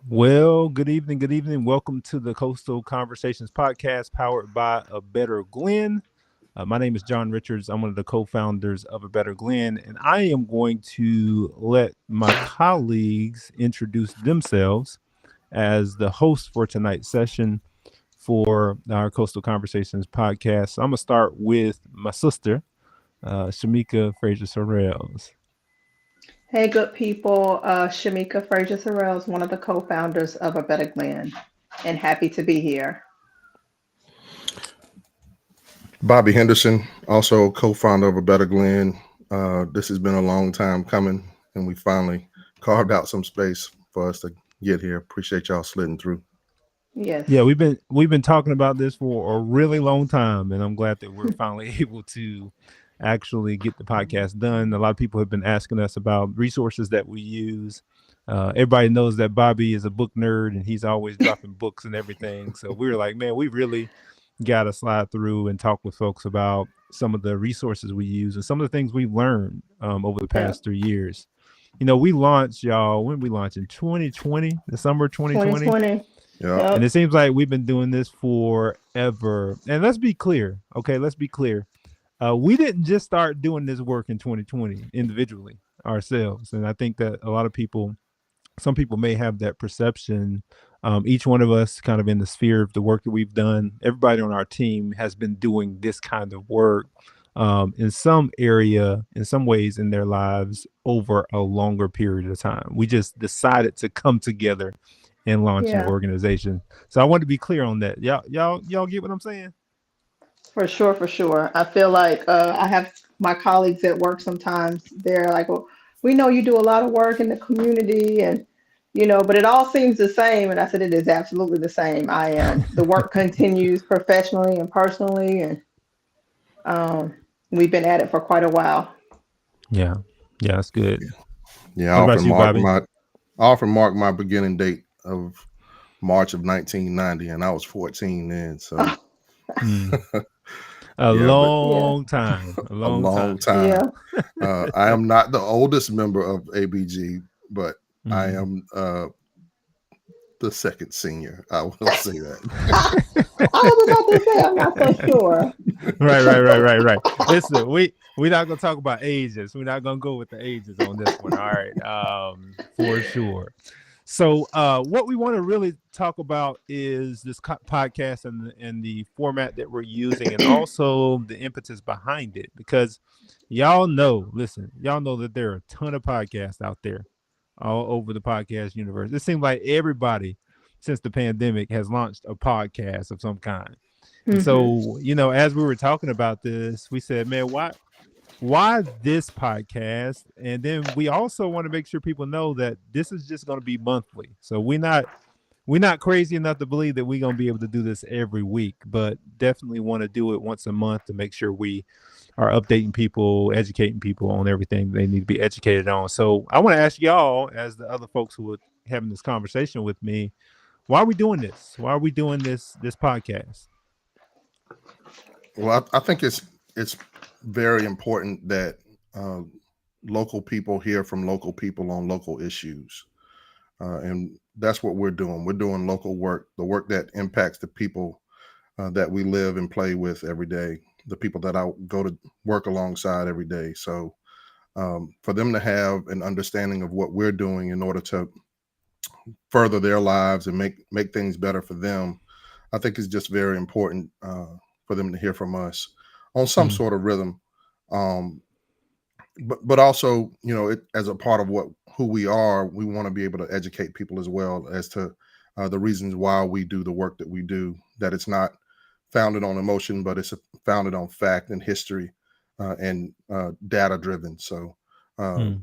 Well, good evening. Good evening. Welcome to the Coastal Conversations podcast powered by a Better Glynn. My name is John Richards. I'm one of the co-founders of a Better Glynn, and I am going to let my colleagues introduce themselves as the host for tonight's session for our Coastal Conversations podcast. So I'm going to start with my sister, Shamika Fraser Sorrells. Hey, good people. Shamika Frazier Sorrell is one of the co-founders of A Better Glynn, and happy to be here. Bobby Henderson, also co-founder of A Better Glynn. This has been a long time coming, and we finally carved out some space for us to get here. Appreciate y'all slitting through. Yes. Yeah, we've been talking about this for a really long time, and I'm glad that we're finally able to actually get the podcast done. A lot of people have been asking us about resources that we use. Everybody knows that Bobby is a book nerd, and he's always dropping books and everything. So we were like, man, we really got to slide through and talk with folks about some of the resources we use and some of the things we've learned over the Yeah. past 3 years. You know, we launched, y'all, when we launched in 2020, the summer of 2020. 2020. Yeah, And Yep. it seems like we've been doing this forever. And let's be clear. Okay, let's be clear. We didn't just start doing this work in 2020 individually ourselves. And I think that a lot of people, some people may have that perception. Each one of us, kind of in the sphere of the work that we've done, everybody on our team has been doing this kind of work in some area, in some ways in their lives over a longer period of time. We just decided to come together and launch an Yeah, organization. So I want to be clear on that. Y'all get what I'm saying? for sure, for sure. I feel like I have my colleagues at work sometimes. They're like, well, we know you do a lot of work in the community and but it all seems the same. And I said, it is absolutely the same. The work continues professionally and personally, and um, we've been at it for quite a while. Yeah. Yeah, that's good. yeah. What about you, Bobby? I often mark my beginning date of March of 1990, and I was 14 then. So Mm. A yeah, but Yeah, long time. A a long long time. time. yeah. I am not the oldest member of ABG, but I Mm. am the second senior. I will say that. I was about to say, I'm not so sure. Right. Listen, we're not gonna talk about ages. We're not gonna go with the ages on this one. All right, for sure. So, what we want to really talk about is this podcast and the format that we're using, and also the impetus behind it. Because y'all know that there are a ton of podcasts out there all over the podcast universe. It seems like everybody since the pandemic has launched a podcast of some kind. And Hmm. so, as we were talking about this, we said, man, why this podcast? And then we also want to make sure people know that this is just going to be monthly. So we're not crazy enough to believe that we're going to be able to do this every week, but definitely want to do it once a month to make sure we are updating people, educating people on everything they need to be educated on. So I want to ask y'all, as the other folks who are having this conversation with me, why are we doing this? Why are we doing this podcast? Well, I think it's very important that uh, local people hear from local people on local issues, and that's what we're doing. We're doing local work, the work that impacts the people that we live and play with every day, the people that I go to work alongside every day. So for them to have an understanding of what we're doing in order to further their lives and make things better for them, I think it's just very important for them to hear from us on some Mm, sort of rhythm. Um, but also, as a part of what who we are, we want to be able to educate people as well as to the reasons why we do the work that we do. That it's not founded on emotion, but it's founded on fact and history and data driven. So uh, mm.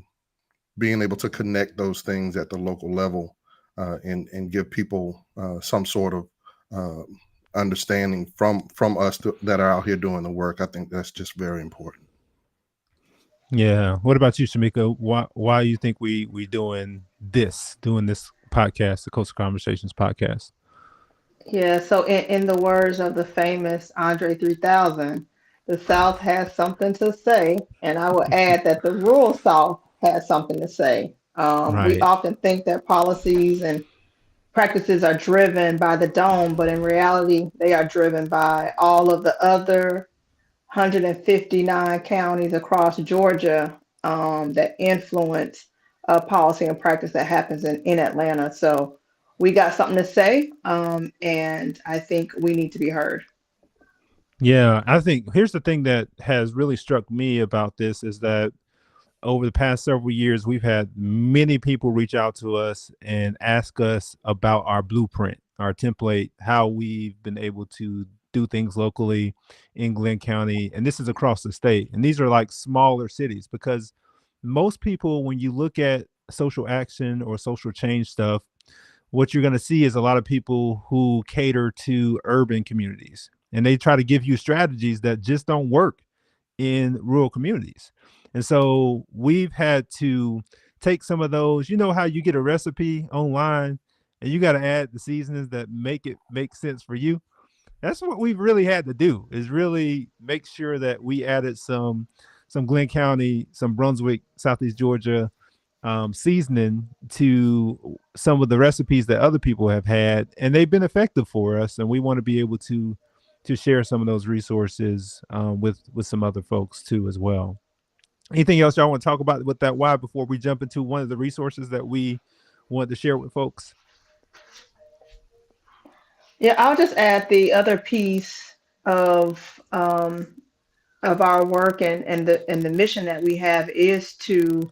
being able to connect those things at the local level and give people some sort of uh, understanding from us that are out here doing the work, I think that's just very important. Yeah. What about you, Shamika? Why you think we doing this podcast, the Coastal Conversations podcast? Yeah, so in the words of the famous Andre 3000, the South has something to say, and I will add that the rural South has something to say. We Right. often think that policies and practices are driven by the dome, but in reality, they are driven by all of the other 159 counties across Georgia that influence policy and practice that happens in Atlanta. So we got something to say, and I think we need to be heard. Yeah, I think here's the thing that has really struck me about this is that over the past several years, we've had many people reach out to us and ask us about our blueprint, our template, how we've been able to do things locally in Glynn County. And this is across the state. And these are like smaller cities because most people, when you look at social action or social change stuff, what you're going to see is a lot of people who cater to urban communities and they try to give you strategies that just don't work in rural communities. And so we've had to take some of those, you know, how you get a recipe online and you got to add the seasonings that make it make sense for you. That's what we've really had to do is really make sure that we added some Glynn County, some Brunswick, Southeast Georgia seasoning to some of the recipes that other people have had, and they've been effective for us. And we want to be able to share some of those resources with some other folks too as well. Anything else y'all want to talk about with that why before we jump into one of the resources that we want to share with folks? Yeah, I'll just add the other piece of of our work and the mission that we have is to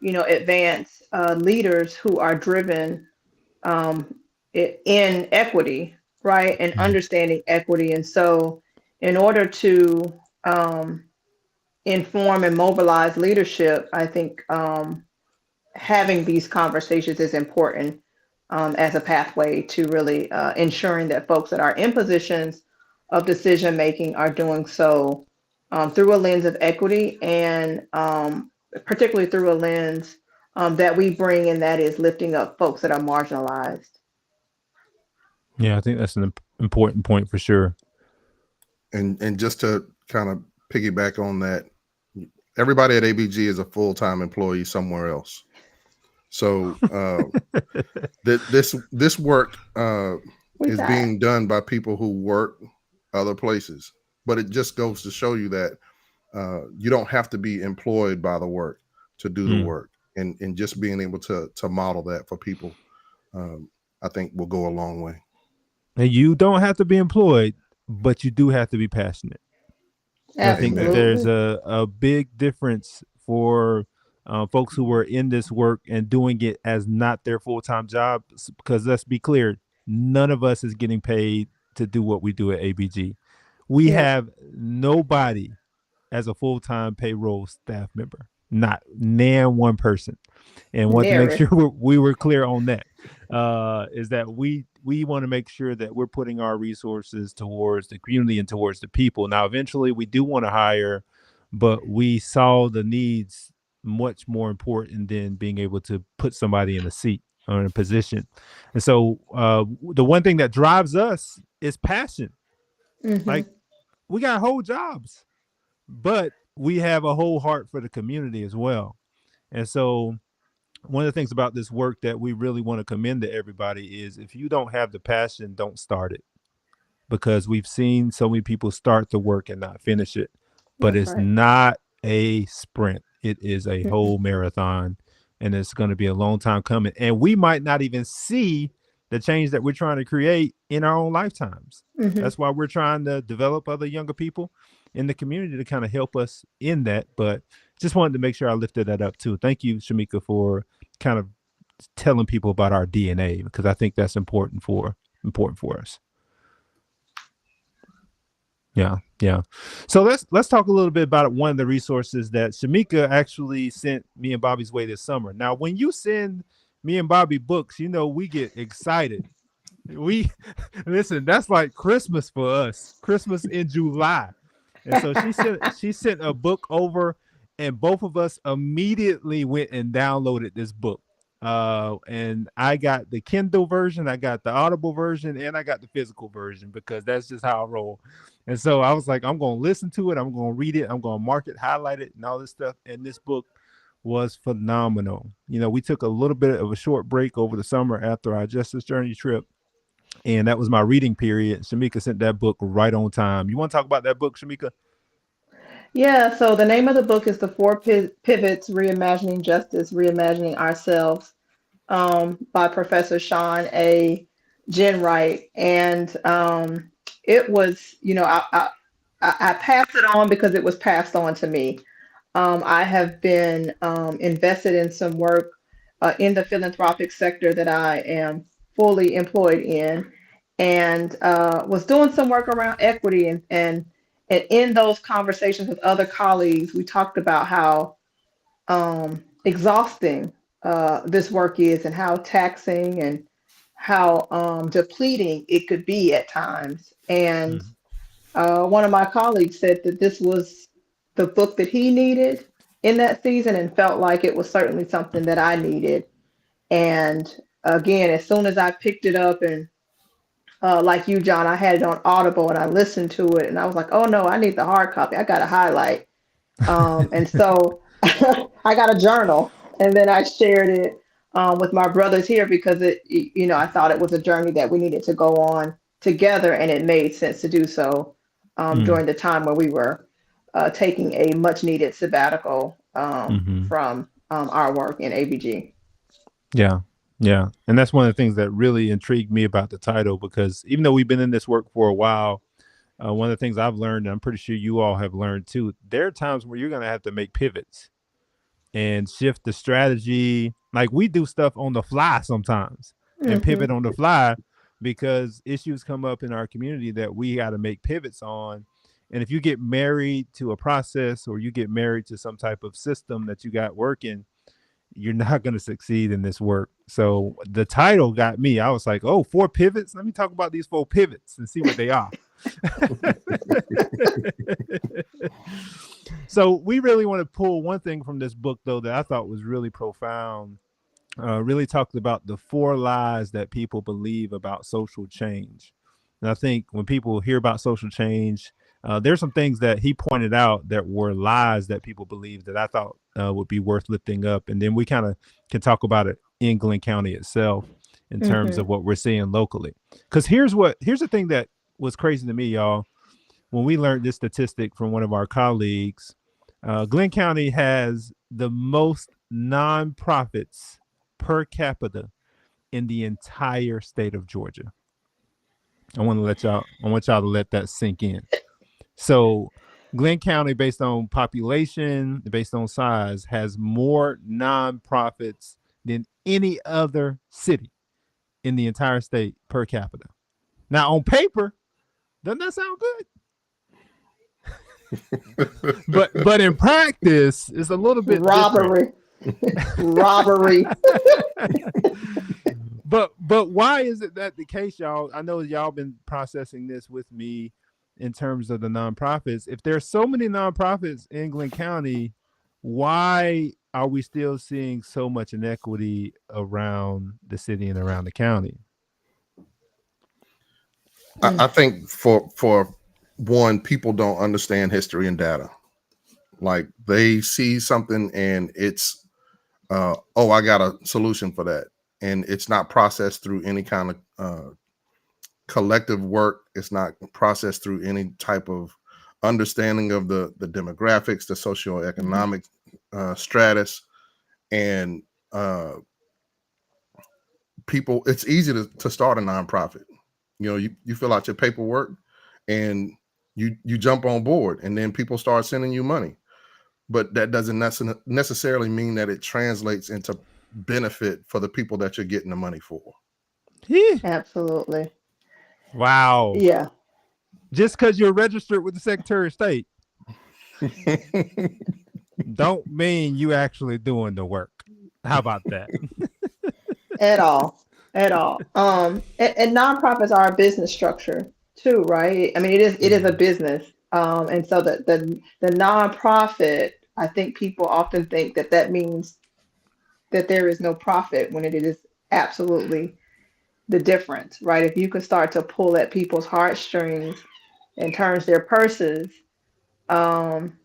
advance leaders who are driven um, in equity, right, and Mm. understanding equity. And so, in order to um, inform and mobilize leadership, I think having these conversations is important as a pathway to really ensuring that folks that are in positions of decision making are doing so through a lens of equity and particularly through a lens that we bring in that is lifting up folks that are marginalized. Yeah, I think that's an important point for sure. And just to kind of piggyback on that, everybody at ABG is a full-time employee somewhere else. So this work We is tired. being done by people who work other places, but it just goes to show you that you don't have to be employed by the work to do the Mm. work, and just being able to model that for people, I think will go a long way. And you don't have to be employed, but you do have to be passionate. And I think that Amen. there's Absolutely. a big difference for folks who are in this work and doing it as not their full-time job. Because let's be clear, none of us is getting paid to do what we do at ABG. We Yes. have nobody as a full-time payroll staff member, not nan one person. And want to make Nary. sure we were clear on that. Is that we want to make sure that we're putting our resources towards the community and towards the people. Now, eventually, we do want to hire, but we saw the needs much more important than being able to put somebody in a seat or in a position. And so, the one thing that drives us is passion. Like Hmm. we got whole jobs, but we have a whole heart for the community as well. And so one of the things about this work that we really want to commend to everybody is if you don't have the passion, don't start it because we've seen so many people start the work and not finish it. But That's it's right. not a sprint, it is a Mm-mm. whole marathon, and it's going to be a long time coming. And we might not even see the change that we're trying to create in our own lifetimes. Hmm. That's why we're trying to develop other younger people in the community to kind of help us in that. But just wanted to make sure I lifted that up too. Thank you, Shamika, for kind of telling people about our DNA because I think that's important for us. Yeah, yeah. So let's talk a little bit about one of the resources that Shamika actually sent me and Bobby's way this summer. Now, when you send me and Bobby books, you know we get excited. We listen. That's like Christmas for us. Christmas in July, and so she sent a book over, and both of us immediately went and downloaded this book. And I got the Kindle version, I got the Audible version, and I got the physical version because that's just how I roll. And so I was like, I'm gonna listen to it, I'm gonna read it, I'm gonna mark it, highlight it, and all this stuff. And this book was phenomenal. You know, we took a little bit of a short break over the summer after our Justice Journey trip, and that was my reading period. Shamika sent that book right on time. You want to talk about that book, Shamika? Yeah, so the name of the book is The Four Pivots: Reimagining Justice, Reimagining Ourselves, by Professor Sean A. Jenwright. And it was, I passed it on because it was passed on to me. I have been invested in some work in the philanthropic sector that I am fully employed in, and was doing some work around equity. And in those conversations with other colleagues, we talked about how exhausting this work is, and how taxing and how depleting it could be at times. And Mhm. one of my colleagues said that this was the book that he needed in that season, and felt like it was certainly something that I needed. And again, as soon as I picked it up, and like you, John, I had it on Audible and I listened to it, and I was like, oh no, I need the hard copy. I got to highlight. And so I got a journal, and then I shared it with my brothers here, because I thought it was a journey that we needed to go on together, and it made sense to do so Mm, during the time where we were taking a much needed sabbatical mhm. from our work in ABG. Yeah. Yeah. And that's one of the things that really intrigued me about the title, because even though we've been in this work for a while, one of the things I've learned, and I'm pretty sure you all have learned too, there are times where you're going to have to make pivots and shift the strategy. Like we do stuff on the fly sometimes and Hmm. pivot on the fly because issues come up in our community that we got to make pivots on. And if you get married to a process, or you get married to some type of system that you got working, you're not going to succeed in this work. So the title got me. I was like, oh, 4 pivots. Let me talk about these 4 pivots and see what they are. So we really want to pull one thing from this book, though, that I thought was really profound. Really talked about the 4 lies that people believe about social change. And I think when people hear about social change, there's some things that he pointed out that were lies that people believe that I thought would be worth lifting up. And then we kind of can talk about it in Glynn County itself in terms Hmm. of what we're seeing locally. Because here's the thing that was crazy to me, y'all. When we learned this statistic from one of our colleagues, Glynn County has the most nonprofits per capita in the entire state of Georgia. I want y'all to let that sink in. So Glynn County, based on population, based on size, has more nonprofits than any other city in the entire state per capita. Now, on paper, doesn't that sound good? But in practice, it's a little bit different. Robbery, robbery. But why is it that the case, y'all? I know y'all been processing this with me in terms of the nonprofits. If there's so many nonprofits in Glynn County, why are we still seeing so much inequity around the city and around the county? I think for one, people don't understand history and data. Like they see something and it's oh, I got a solution for that, and it's not processed through any kind of collective work. It's not processed through any type of understanding of the demographics, the Mhm. socioeconomic stratus, and uh, people. It's easy to start a nonprofit. You fill out your paperwork, and you jump on board, and then people start sending you money. But that doesn't necessarily mean that it translates into benefit for the people that you're getting the money for. Absolutely. Wow. Yeah. Just because you're registered with the Secretary of State don't mean you actually doing the work. How about that? At all, at all. And nonprofits are a business structure too, right? I mean, it is a Mhm. business. And so the nonprofit, I think people often think that that means that there is no profit, when it is absolutely the difference, right? If you can start to pull at people's heartstrings and turns their purses, um,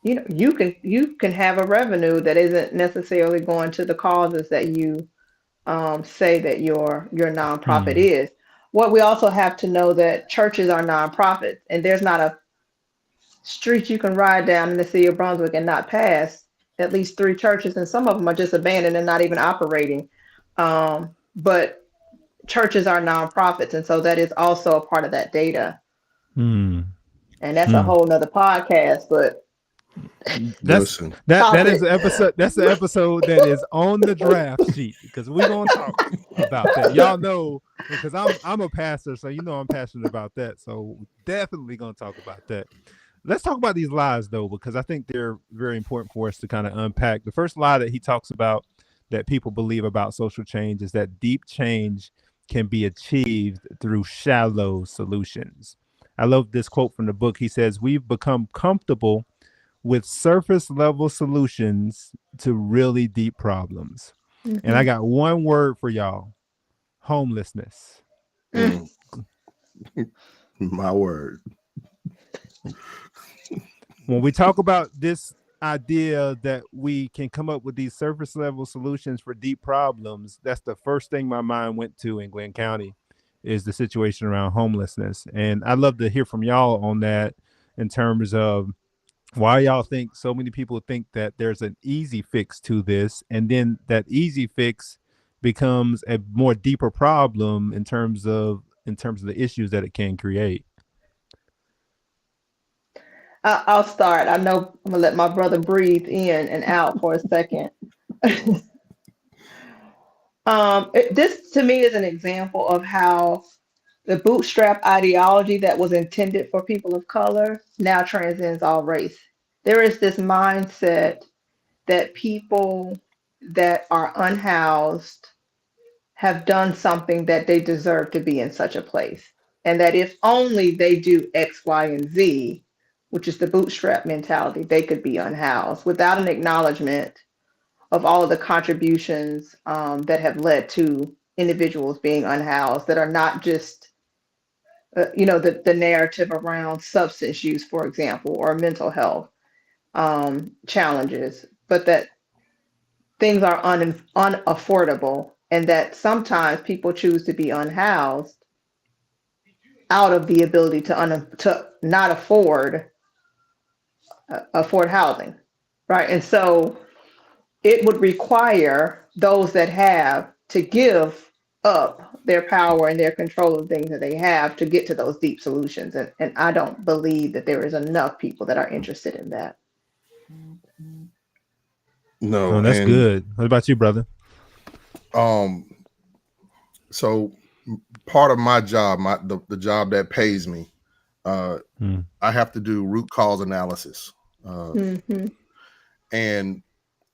you can have a revenue that isn't necessarily going to the causes that you say that your nonprofit Hmm. is. What we also have to know that churches are nonprofits, and there's not a street you can ride down in the city of Brunswick and not pass at least three churches, and some of them are just abandoned and not even operating. But churches are nonprofits, and so that is also a part of that data. Hmm. And that's a Hmm. whole nother podcast, but That's Listen, that is topic. the episode. That's the episode that is on the draft sheet because we're gonna talk about that. Y'all know because I'm a pastor, so you know I'm passionate about that. So definitely gonna talk about that. Let's talk about these lies though, because I think they're very important for us to kind of unpack. The first lie that he talks about that people believe about social change is that deep change can be achieved through shallow solutions. I love this quote from the book. He says, "We've become comfortable with surface level solutions to really deep problems." And I Mhm. got one word for y'all: homelessness. Mm. mm, my word. When we talk about this idea that we can come up with these surface level solutions for deep problems, that's the first thing my mind went to in Glynn County is the situation around homelessness. And I'd love to hear from y'all on that in terms of why y'all think so many people think that there's an easy fix to this, and then that easy fix becomes a more deeper problem in terms of the issues that it can create. I'll start. I know I'm gonna let my brother breathe in and out for a second. This to me is an example of how the bootstrap ideology that was intended for people of color now transcends all race. There is this mindset that people that are unhoused have done something that they deserve to be in such a place. And that if only they do X, Y, and Z, which is the bootstrap mentality, they could be unhoused without an acknowledgement of all of the contributions that have led to individuals being unhoused that are not just, the narrative around substance use, for example, or mental health challenges, but that things are unaffordable and that sometimes people choose to be unhoused out of the ability to not afford housing, right? And so it would require those that have to give up their power and their control of things that they have to get to those deep solutions. And I don't believe that there is enough people that are interested in that. No, Oh, that's and good. What about you, brother? um, so part of my job, the job that pays me, uh, Hmm. I have to do root cause analysis, uh, Hmm. and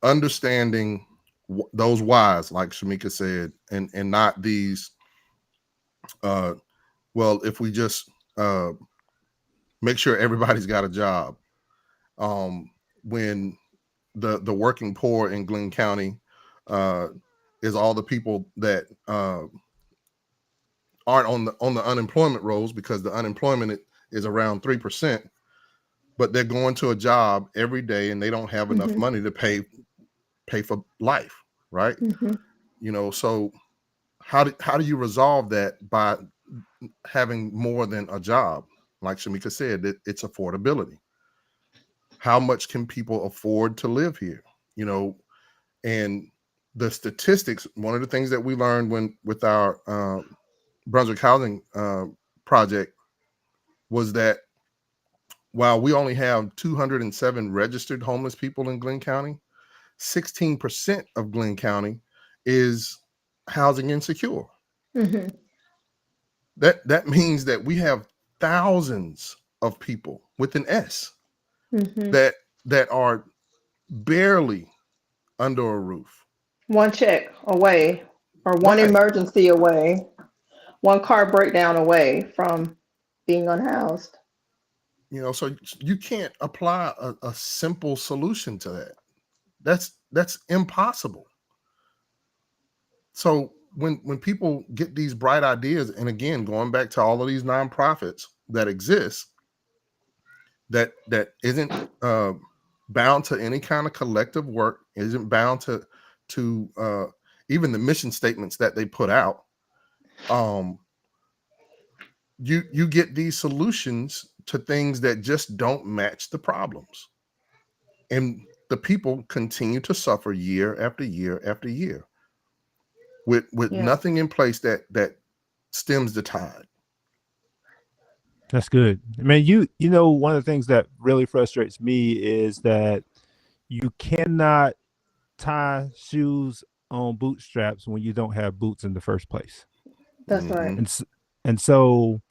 understanding those whys, like Shamika said, and not these. Uh, well, if we just uh, make sure everybody's got a job, when the working poor in Glynn County uh, is all the people that aren't on the unemployment rolls because the unemployment is around 3%, but they're going to a job every day and they don't have enough Hmm. money to pay for life, right? Hmm. So how do you resolve that by having more than a job? Like Shamika said, it's affordability. How much can people afford to live here? You know, and the statistics. One of the things that we learned when with our Brunswick housing project was that while we only have 207 registered homeless people in Glynn County, 16% of Glynn County is housing insecure. Hmm. That means that we have thousands of people with an S Hmm. that are barely under a roof. One check away or one Right. emergency away, one car breakdown away from being unhoused. So you can't apply a simple solution to that. That's impossible. So when people get these bright ideas, and again, going back to all of these nonprofits that exist, that isn't bound to any kind of collective work, isn't bound to even the mission statements that they put out. You get these solutions to things that just don't match the problems, and the people continue to suffer year after year after year with Yeah. nothing in place that stems the tide. That's good. I mean, you know, one of the things that really frustrates me is that you cannot tie shoes on bootstraps when you don't have boots in the first place. That's right. Mm-hmm. And so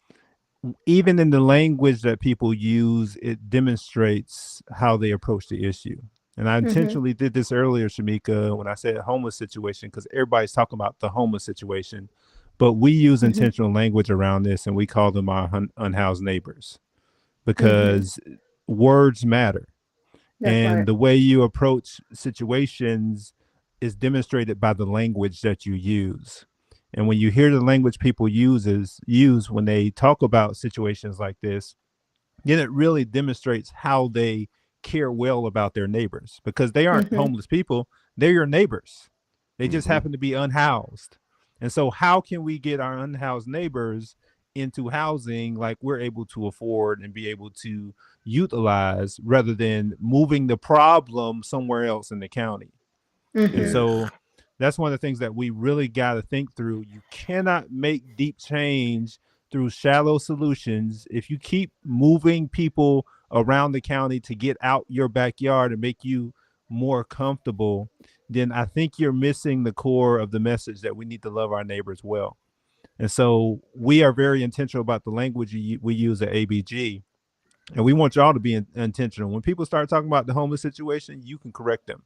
even in the language that people use, it demonstrates how they approach the issue. And I Mm-hmm. intentionally did this earlier, Shamika, when I said homeless situation, because everybody's talking about the homeless situation, but we use Mm-hmm. intentional language around this, and we call them our unhoused neighbors Mm-hmm. because words matter. That's And right. the way you approach situations is demonstrated by the language that you use. And when you hear the language people use when they talk about situations like this, then it really demonstrates how they care well about their neighbors, because they aren't Mm-hmm. homeless people, they're your neighbors. They just Mm-hmm. happen to be unhoused. And so how can we get our unhoused neighbors into housing like we're able to afford and be able to utilize, rather than moving the problem somewhere else in the county? And Mm-hmm. Yeah. so that's one of the things that we really got to think through. You cannot make deep change through shallow solutions. If you keep moving people around the county to get out your backyard and make you more comfortable, then I think you're missing the core of the message that we need to love our neighbors well. And so we are very intentional about the language we use at ABG. And we want y'all to be intentional. When people start talking about the homeless situation, you can correct them.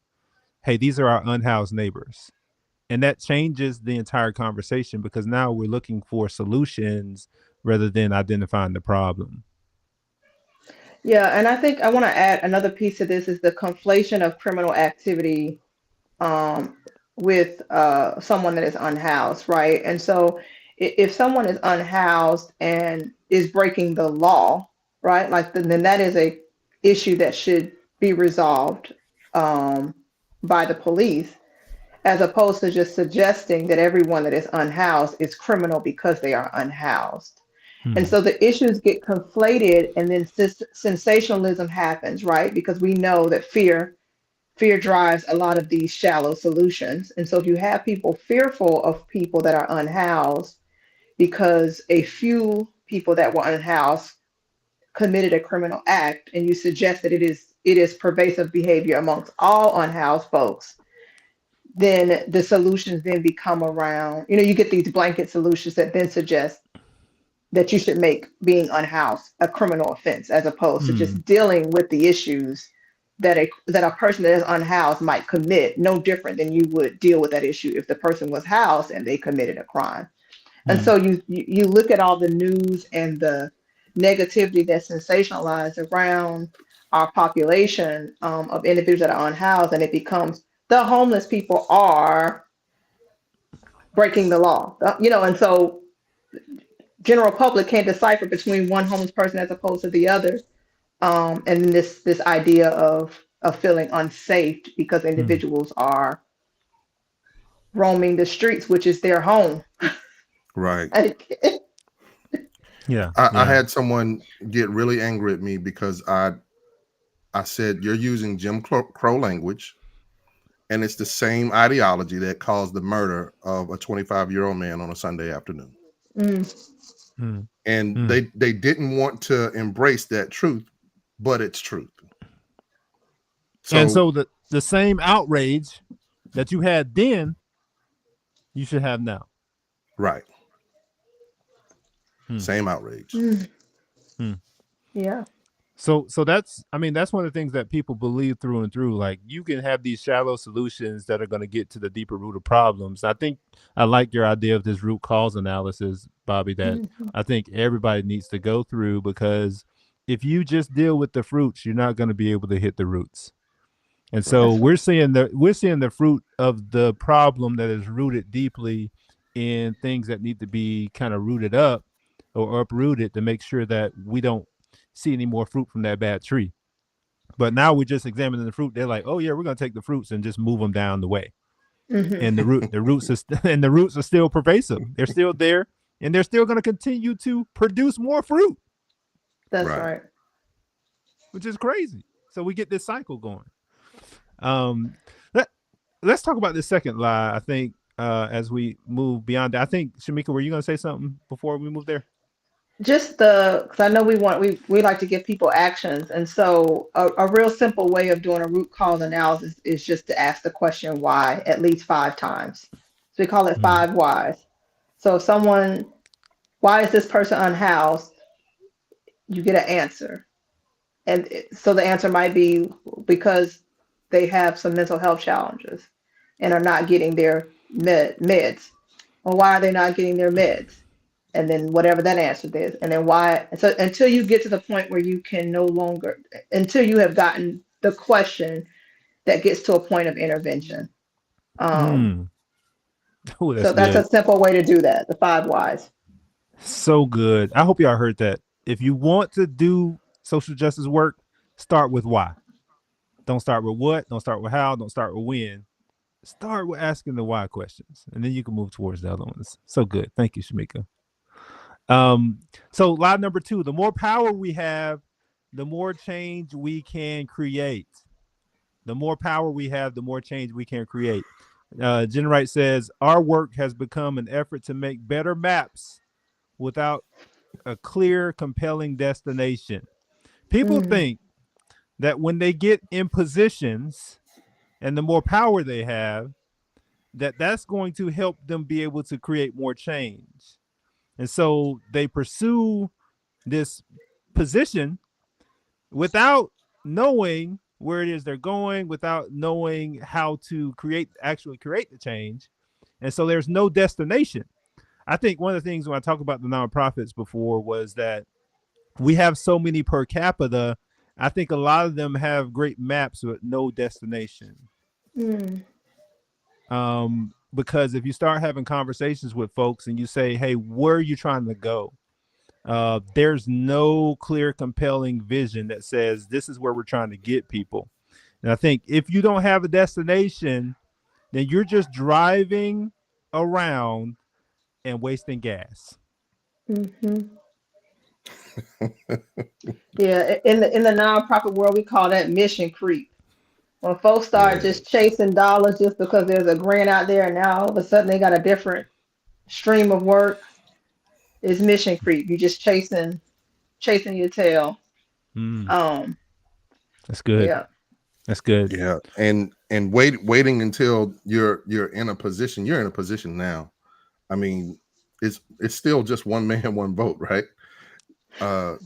Hey, these are our unhoused neighbors. And that changes the entire conversation, because now we're looking for solutions rather than identifying the problem. Yeah, and I think I want to add another piece to this is the conflation of criminal activity um, with someone that is unhoused, right? And so if someone is unhoused and is breaking the law, right, like then that is a issue that should be resolved um, by the police, as opposed to just suggesting that everyone that is unhoused is criminal because they are unhoused. And Hmm. so the issues get conflated, and then sensationalism happens, right? Because we know that fear drives a lot of these shallow solutions. And so if you have people fearful of people that are unhoused because a few people that were unhoused committed a criminal act, and you suggest that it is pervasive behavior amongst all unhoused folks, then the solutions then become around, you get these blanket solutions that then suggest that you should make being unhoused a criminal offense, as opposed to Hmm. just dealing with the issues that a person that is unhoused might commit, no different than you would deal with that issue if the person was housed and they committed a crime. And Hmm. so you look at all the news and the negativity that's sensationalized around our population of individuals that are unhoused, and it becomes the homeless people are breaking the law. And so general public can't decipher between one homeless person as opposed to the other. And this idea of feeling unsafe because Hmm. individuals are roaming the streets, which is their home. Right. Yeah. I Yeah. had someone get really angry at me because I said you're using Jim Crow language, and it's the same ideology that caused the murder of a 25-year-old man on a Sunday afternoon. Mm, Hmm. And Hmm. they didn't want to embrace that truth, but it's truth. And So so the same outrage that you had then, you should have now. right, Hmm. same outrage. mm, Hmm. yeah. So that's, I mean, that's one of the things that people believe through and through. Like, you can have these shallow solutions that are going to get to the deeper root of problems. I think I like your idea of this root cause analysis, Bobby, that Mhm. I think everybody needs to go through, because if you just deal with the fruits, you're not going to be able to hit the roots. And Right. so That's right. we're seeing the fruit of the problem that is rooted deeply in things that need to be kind of rooted up or uprooted, to make sure that we don't see any more fruit from that bad tree. But now we're just examining the fruit. They're like, oh yeah, we're gonna take the fruits and just move them down the way. Hmm. And the roots are and the roots are still pervasive. They're still there, and they're still going to continue to produce more fruit, That's Right. right. which is crazy. So we get this cycle going. Um, let let's talk about this second lie. I think as we move beyond that, I think Shamika, were you going to say something before we move there? Just because I know we like to give people actions, and so a real simple way of doing a root cause analysis is just to ask the question why at least 5 times. So we call it Mm. 5 whys. So if someone, why is this person unhoused? You get an answer, and so the answer might be because they have some mental health challenges and are not getting their meds. Well, why are they not getting their meds? And then whatever that answer is, and then why. So until you get to the point where you can no longer, until you have gotten the question that gets to a point of intervention. Um, Mm. Oh, that's so that's a good. simple way to do that. The 5 whys. So good. I hope y'all heard that. If you want to do social justice work, start with why. Don't start with what. Don't start with how. Don't start with when. Start with asking the why questions, and then you can move towards the other ones. So good. Thank you, Shamika. Um, so lie number 2, the more power we have, the more change we can create. The more power we have, the more change we can create. Jen Wright says, our work has become an effort to make better maps without a clear, compelling destination. People Mm, think that when they get in positions and the more power they have, that that's going to help them be able to create more change. And so they pursue this position without knowing where it is they're going, without knowing how to actually create the change. And so there's no destination. I think one of the things when I talked about the nonprofits before was that we have so many per capita. I think a lot of them have great maps with no destination. mm, Because if you start having conversations with folks and you say, hey, where are you trying to go? There's no clear, compelling vision that says this is where we're trying to get people. And I think if you don't have a destination, then you're just driving around and wasting gas. hmm Yeah, in the nonprofit world, we call that mission creep. When folks start Yeah. just chasing dollars just because there's a grant out there, and now all of a sudden they got a different stream of work, is mission creep. You just chasing your tail. Mm, Um, that's good. yeah. That's good. Yeah. And waiting until you're in a position. You're in a position now. I mean, it's still just one man, one vote, right? Uh,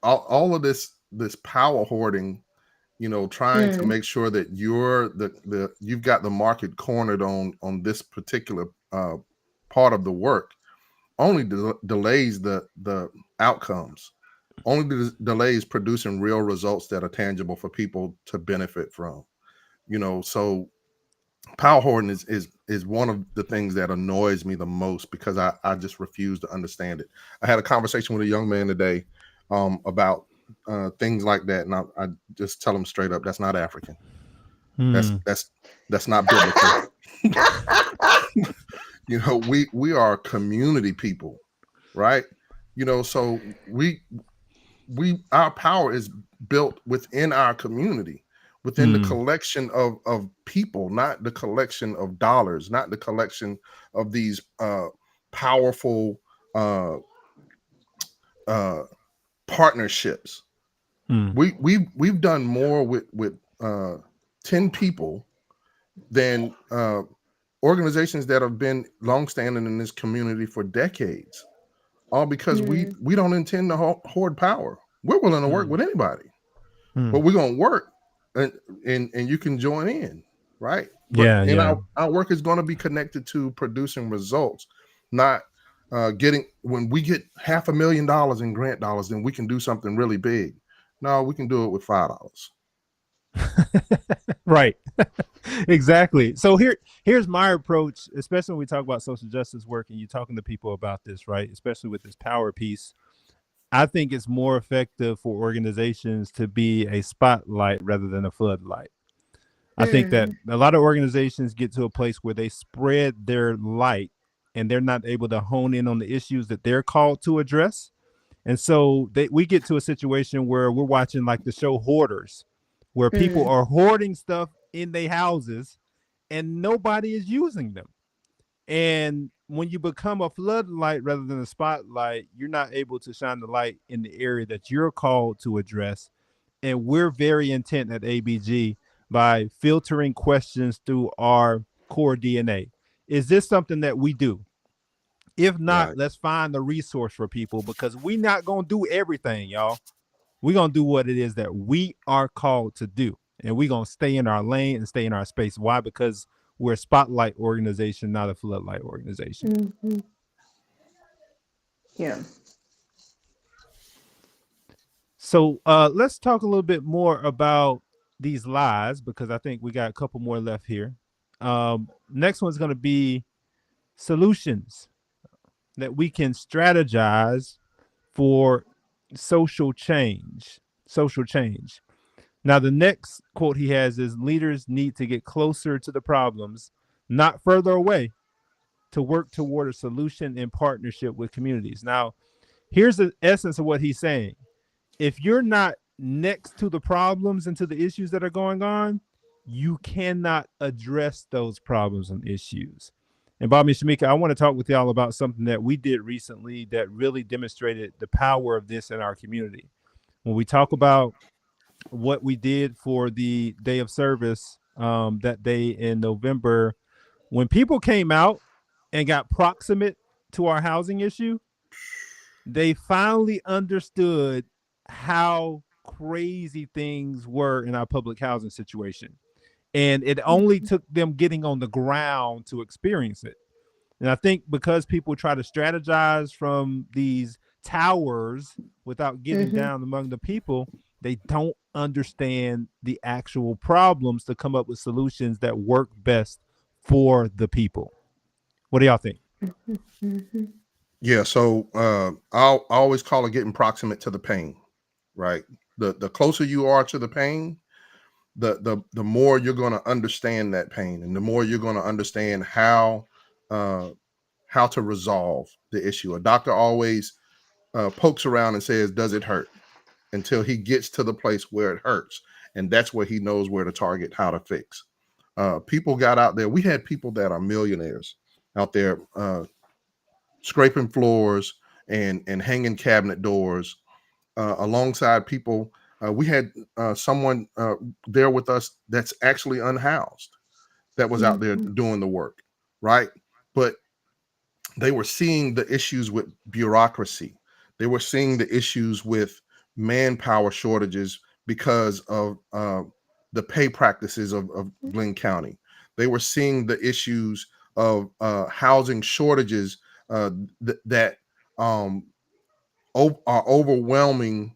all of this power hoarding, trying to Mm, make sure that you're you've got the market cornered on this particular part of the work only delays the outcomes, only delays producing real results that are tangible for people to benefit from. So power hoarding is one of the things that annoys me the most because I just refuse to understand it. I had a conversation with a young man today about things like that, and I just tell him straight up, that's not African. That's Mm, that's that's not biblical. We are community people, right? So our power is built within our community, within the mm, collection of people, not the collection of dollars, not the collection of these powerful uh uh partnerships. mm, We've done more with 10 people than organizations that have been longstanding in this community for decades, all because we mm, we don't intend to hoard power. We're willing to work mm, with anybody, but mm. we're gonna work, and you can join in, right? But Yeah, yeah. our work is going to be connected to producing results, not getting. When we get $500,000 in grant dollars, then we can do something really big. No, we can do it with $5. Right. Exactly. So here's my approach, especially when we talk about social justice work and you're talking to people about this, right? Especially with this power piece. I think it's more effective for organizations to be a spotlight rather than a floodlight. I think that Mm, a lot of organizations get to a place where they spread their light and they're not able to hone in on the issues that they're called to address. And so we get to a situation where we're watching like the show Hoarders, where people mm, are hoarding stuff in their houses and nobody is using them. And when you become a floodlight rather than a spotlight, you're not able to shine the light in the area that you're called to address. And we're very intent at ABG by filtering questions through our core DNA. Is this something that we do? If not, Right. let's find the resource for people because we're not going to do everything, y'all. We're going to do what it is that we are called to do. And we're going to stay in our lane and stay in our space. Why? Because we're a spotlight organization, not a floodlight organization. mhm. Yeah. So let's talk a little bit more about these lies because I think we got a couple more left here. Next one's going to be solutions that we can strategize for social change. Social change. Now, the next quote he has is leaders need to get closer to the problems, not further away, to work toward a solution in partnership with communities. Now, here's the essence of what he's saying. If you're not next to the problems and to the issues that are going on, you cannot address those problems and issues. And Bobby and Shamika, I want to talk with y'all about something that we did recently that really demonstrated the power of this in our community. When we talk about what we did for the day of service that day in November, when people came out and got proximate to our housing issue, they finally understood how crazy things were in our public housing situation. And it only took them getting on the ground to experience it. And I think because people try to strategize from these towers without getting Mhm. down among the people, they don't understand the actual problems to come up with solutions that work best for the people. What do y'all think? Mhm. Mhm. Yeah. So I always call it getting proximate to the pain, right? The closer you are to the pain, the more you're going to understand that pain, and the more you're going to understand uh, how to resolve the issue. A doctor always pokes around and says, "Does it hurt?" until he gets to the place where it hurts, and that's where he knows where to target, how to fix. People got out there. We had people that are millionaires out there scraping floors and hanging cabinet doors alongside people. We had someone there with us that's actually unhoused that was out there Mhm. doing the work, right? But they were seeing the issues with bureaucracy. They were seeing the issues with manpower shortages because of the pay practices of Glynn County. They were seeing the issues of housing shortages that um, are overwhelming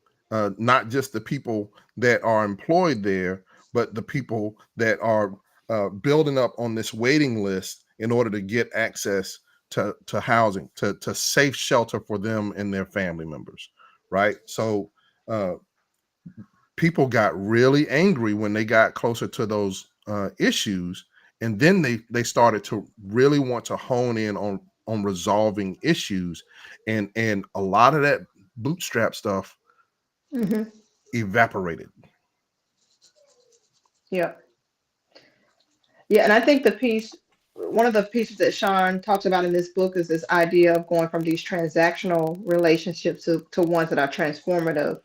not just the people that are employed there, but the people that are building up on this waiting list in order to get access to housing, to safe shelter for them and their family members, right? So uh, people got really angry when they got closer to those issues, and then they started to really want to hone in on resolving issues, and a lot of that bootstrap stuff Mhm. evaporated. Yeah. Yeah, and I think one of the pieces that Sean talks about in this book is this idea of going from these transactional relationships to ones that are transformative.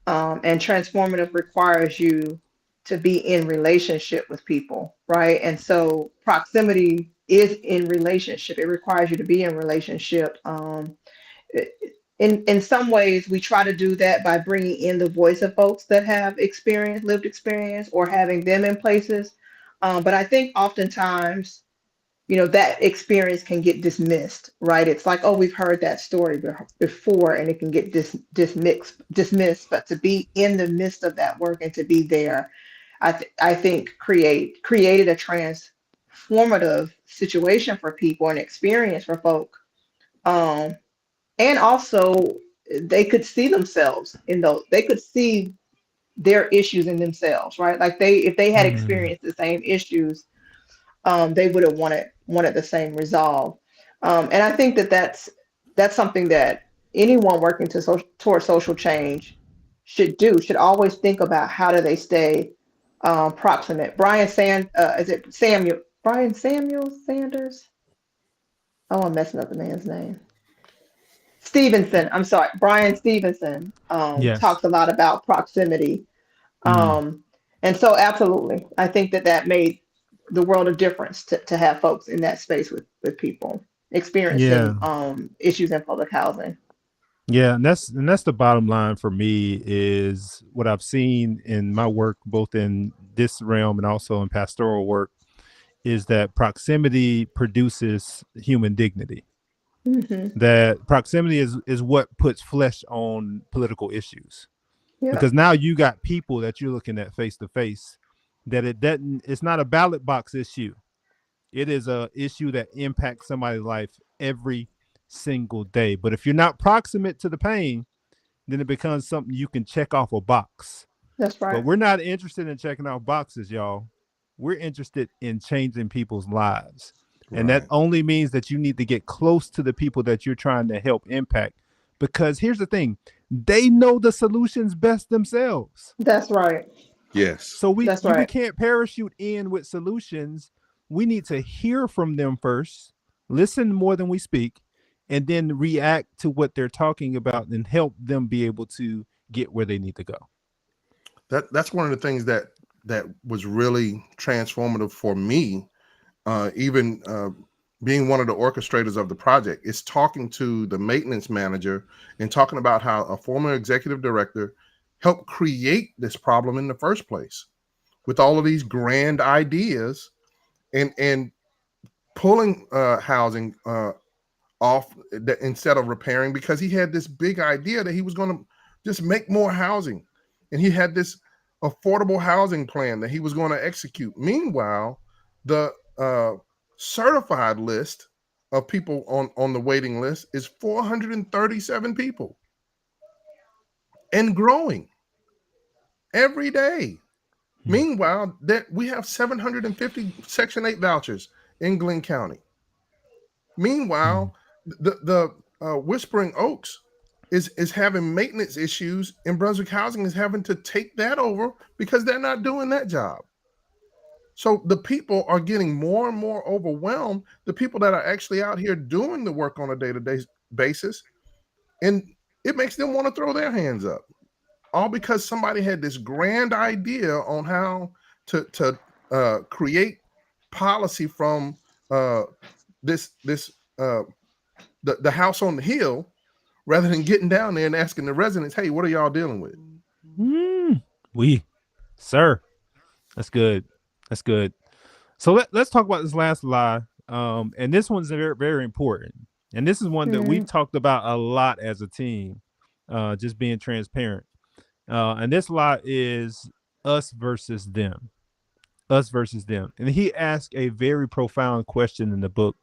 And transformative requires you to be in relationship with people, right? And so proximity is in relationship. It requires you to be in relationship. In some ways, we try to do that by bringing in the voice of folks that have experience, lived experience, or having them in places. But I think oftentimes, that experience can get dismissed, right? It's like, oh, we've heard that story before, and it can get dismissed. But to be in the midst of that work and to be there, I think created a transformative situation for people and experience for folk. Um, and also they could see themselves in those. They could see their issues in themselves, right? Like if they had Mm. experienced the same issues, they would have wanted the same resolve. And I think that that's something that anyone working towards social change should do. Should always think about how do they stay proximate. Is it Samuel? Brian Samuel Sanders? Oh, I'm messing up the man's name. Stevenson. I'm sorry, Brian Stevenson Yes. talks a lot about proximity. Mm. Um, and so, absolutely, I think that that made the world of difference to have folks in that space with people experiencing Yeah. issues in public housing. Yeah, and that's the bottom line for me is what I've seen in my work, both in this realm and also in pastoral work, is that proximity produces human dignity. Hmm. That proximity is what puts flesh on political issues. Yeah, Because now you got people that you're looking at face to face, that it's not a ballot box issue. It is a issue that impacts somebody's life every single day. But if you're not proximate to the pain, then it becomes something you can check off a box. that's But right. we're not interested in checking off boxes, y'all. We're interested in changing people's lives. And that Right. only means that you need to get close to the people that you're trying to help impact. Because here's the thing, they know the solutions best themselves. That's right. Yes. So That's we right. can't parachute in with solutions. We need to hear from them first, listen more than we speak, and then react to what they're talking about and help them be able to get where they need to go. That's one of the things that was really transformative for me. Even being one of the orchestrators of the project is talking to the maintenance manager and talking about how a former executive director helped create this problem in the first place with all of these grand ideas and pulling housing off instead of repairing, because he had this big idea that he was going to just make more housing, and he had this affordable housing plan that he was going to execute. Meanwhile, the certified list of people on the waiting list is 437 people and growing every day. Hmm. Meanwhile, that we have 750 Section 8 vouchers in Glynn County. Hmm. Meanwhile, the Whispering Oaks is having maintenance issues, and Brunswick Housing is having to take that over because they're not doing that job. So the people are getting more and more overwhelmed. The people that are actually out here doing the work on a day-to-day basis, and it makes them want to throw their hands up, all because somebody had this grand idea on how to create policy from uh, this the house on the hill, rather than getting down there and asking the residents, hey, what are y'all dealing with? Mm. We, sir, that's good. That's good. So let's talk about this last lie. And this one's very, very important. And this is one that we've Hmm. talked about a lot as a team, just being transparent. And this lie is us versus them, us versus them. And he asked a very profound question in the book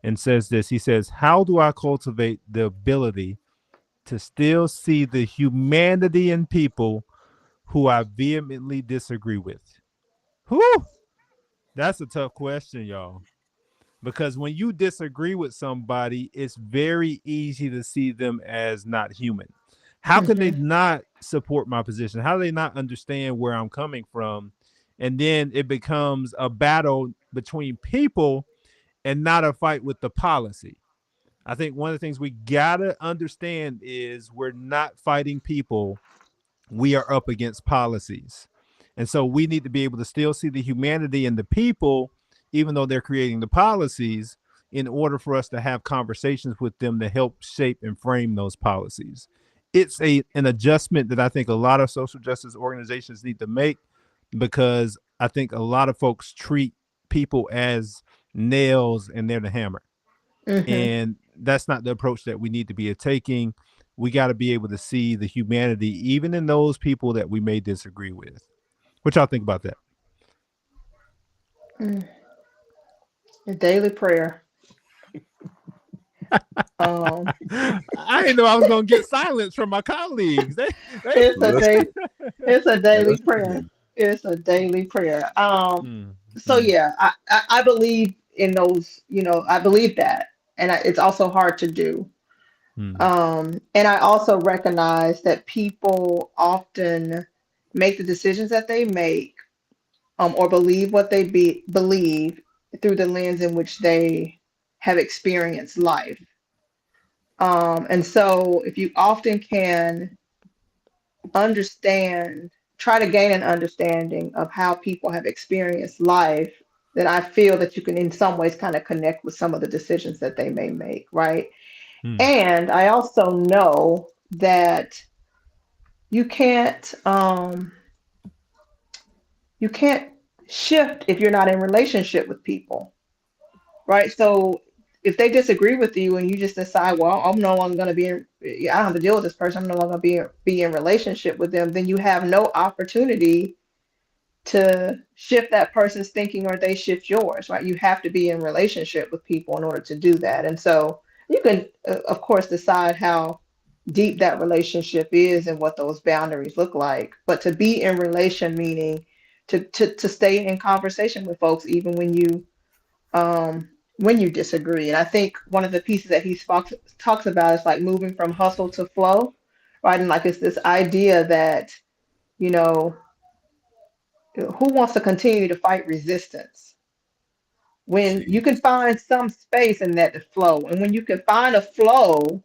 and says this. He says, how do I cultivate the ability to still see the humanity in people who I vehemently disagree with? Whew, that's a tough question, y'all. Because when you disagree with somebody, it's very easy to see them as not human. How can they Hmm. not support my position? How do they not understand where I'm coming from? And then it becomes a battle between people and not a fight with the policy. I think one of the things we gotta understand is we're not fighting people, we are up against policies. And so we need to be able to still see the humanity in the people, even though they're creating the policies, in order for us to have conversations with them to help shape and frame those policies. It's an adjustment that I think a lot of social justice organizations need to make, because I think a lot of folks treat people as nails and they're the hammer. Hmm. And that's not the approach that we need to be taking. We got to be able to see the humanity even in those people that we may disagree with. What y'all think about that? A daily prayer. Um, I I didn't know I was gonna get silence from my colleagues. It's a day. It's a daily prayer. Listen. It's a daily prayer. Mm, So mm, yeah, I believe in those. I believe that, and it's also hard to do. mm, And I also recognize that people often make the decisions that they make, or believe what they believe through the lens in which they have experienced life. And so if you often can understand, try to gain an understanding of how people have experienced life, then I feel that you can, in some ways, kind of connect with some of the decisions that they may make, right? mm, And I also know that you can't um, you can't shift if you're not in relationship with people, right? So if they disagree with you and you just decide, well, I'm no longer going to be in, I don't have to deal with this person. I'm no longer going to be in relationship with them. Then you have no opportunity to shift that person's thinking or they shift yours, right? You have to be in relationship with people in order to do that. And so you can, of course, decide how deep that relationship is and what those boundaries look like. But to be in relation, meaning to stay in conversation with folks, even when you disagree. And I think one of the pieces that talks about is like moving from hustle to flow, right? And like it's this idea that, you know, who wants to continue to fight resistance when you can Jeez. find some space in that to flow? And when you can find a flow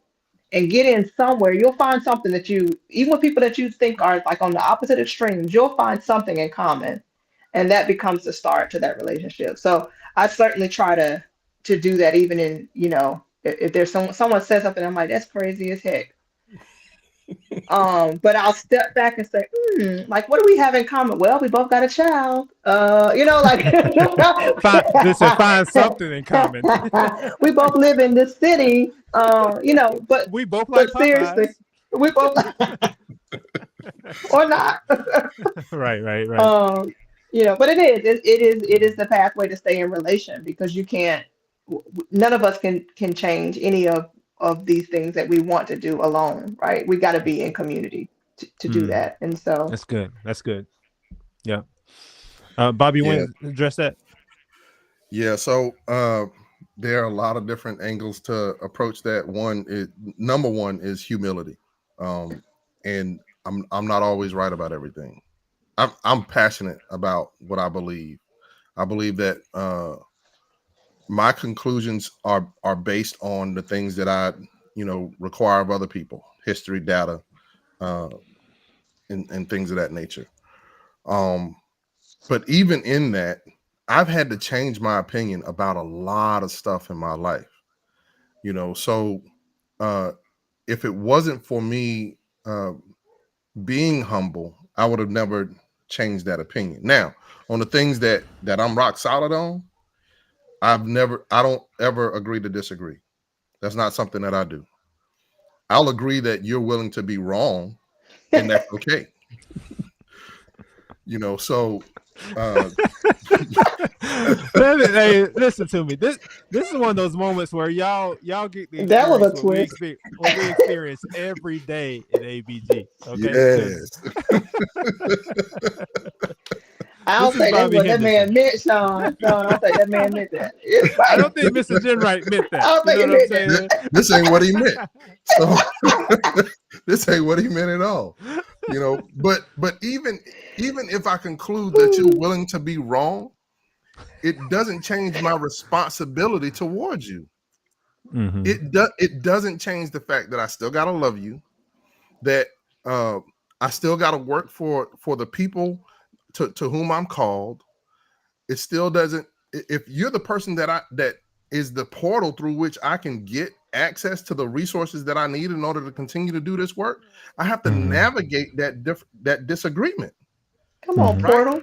and get in somewhere, you'll find something that even with people that you think are like on the opposite extremes, you'll find something in common. And that becomes the start to that relationship. So I certainly try to do that even in, if there's someone says something, I'm like, that's crazy as heck. But I'll step back and say, like, what do we have in common? Well, we both got a child. Like listen, find something in common. we both live in this city. But We both like but seriously, Popeyes. we both or not. Right, right, right. um, but it is the pathway to stay in relation because you can't. None of us can change any of these things that we want to do alone, right? We got to be in community to do Mm, that. And so, that's good. That's good. Yeah. Bobby, you Yeah. want to address that? Yeah. So there are a lot of different angles to approach that. Number one is humility. And I'm not always right about everything. I'm passionate about what I believe. I believe that my conclusions are based on the things that I require of other people, history, data, uh, and things of that nature. But even in that, I've had to change my opinion about a lot of stuff in my life. So uh, if it wasn't for me being humble, I would have never changed that opinion. Now, on the things that I'm rock solid on, I don't ever agree to disagree. That's not something that I do. I'll agree that you're willing to be wrong, and that's okay. So uh Hey, listen to me. This is one of those moments where y'all get to that was experience a twist. what we experience every day at ABG. Okay, because yes. I this don't is think that's Bobby what that man Henderson. meant, Sean. Sean, I don't think that man meant that. It's I right. don't think Mr. Jenright meant I that. don't You think know he what I'm meant saying? This ain't what he meant. So this ain't what he meant at all. But even if I conclude that you're that. willing to be wrong, it doesn't change my responsibility towards you. Mm-hmm. It doesn't change the fact that I still gotta love you, that I still gotta work for the people to whom I'm called. It still doesn't. If you're the person that is the portal through which I can get access to the resources that I need in order to continue to do this work, I have to Mm-hmm. navigate that disagreement, Come on, Mm-hmm. right? Portal.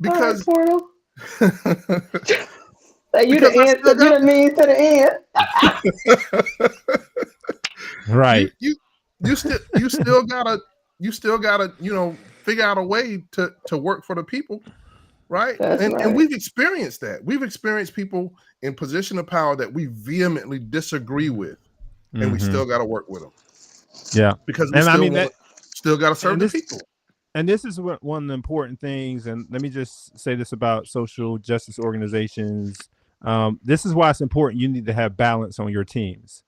All right, Because Portal. So you the because I end. still You got the means to the end. you Right. you you still gotta figure out a way to work for the people, right? That's And right. we've experienced that. We've experienced people in position of power that we vehemently disagree with, and we Mm-hmm. still got to work with them. Yeah. because we And I mean that, still got to serve and the this, people. and this is one of the important things. And let me just say this about social justice organizations. This is why it's important. You need to have balance on your teams,